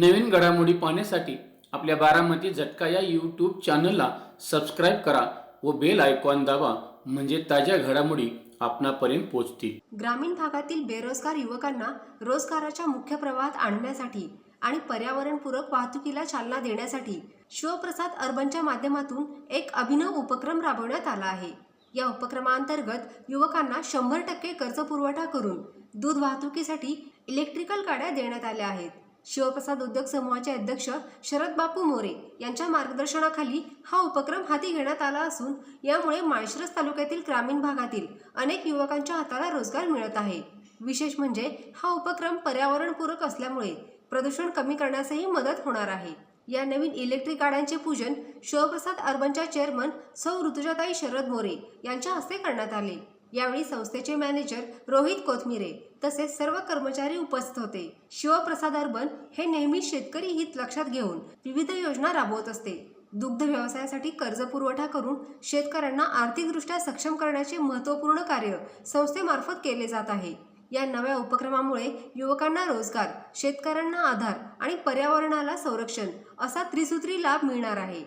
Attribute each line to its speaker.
Speaker 1: नवीन घडामोडी पाहण्यासाठी आपल्या बारामती झटका या यूट्यूब चॅनलला सबस्क्राईब करा व बेल आयकॉन दाबा, म्हणजे ताज्या घडामोडी आपणापर्यंत पोहोचतील।
Speaker 2: ग्रामीण भागातील बेरोजगार युवकांना रोजगाराच्या मुख्य प्रवाहात आणण्यासाठी आणि पर्यावरणपूरक वाहतुकीला चालना देण्यासाठी शिवप्रसाद अर्बनच्या माध्यमातून एक अभिनव उपक्रम राबवण्यात आला आहे। या उपक्रमांतर्गत युवकांना 100% कर्ज पुरवठा करून दूध वाहतुकीसाठी इलेक्ट्रिकल गाड्या देण्यात आल्या आहेत। शिवप्रसाद उद्योग समूहाचे अध्यक्ष शरद बापू मोरे यांच्या मार्गदर्शनाखाली हा उपक्रम हाती घेण्यात आला असून यामुळे माळशिरस तालुक्यातील ग्रामीण भागातील अनेक युवकांच्या हाताला रोजगार मिळत आहे। विशेष म्हणजे हा उपक्रम पर्यावरणपूरक असल्यामुळे प्रदूषण कमी करण्यासही मदत होणार आहे। या नवीन इलेक्ट्रिक गाड्यांचे पूजन शिवप्रसाद अर्बनच्या चेअरमन सौ ऋतुजाताई शरद मोरे यांच्या हस्ते करण्यात आले। यावेळी संस्थेचे मॅनेजर रोहित कोथमिरे तसेच सर्व कर्मचारी उपस्थित होते। शिवप्रसाद अर्बन हे नेहमी शेतकरी हित लक्षात घेऊन विविध योजना राबवत असते। दुग्ध व्यवसायासाठी कर्ज पुरवठा करून शेतकऱ्यांना आर्थिकदृष्ट्या सक्षम करण्याचे महत्त्वपूर्ण कार्य संस्थेमार्फत केले जात आहे। या नव्या उपक्रमामुळे युवकांना रोजगार, शेतकऱ्यांना आधार आणि पर्यावरणाला संरक्षण असा त्रिसूत्री लाभ मिळणार आहे।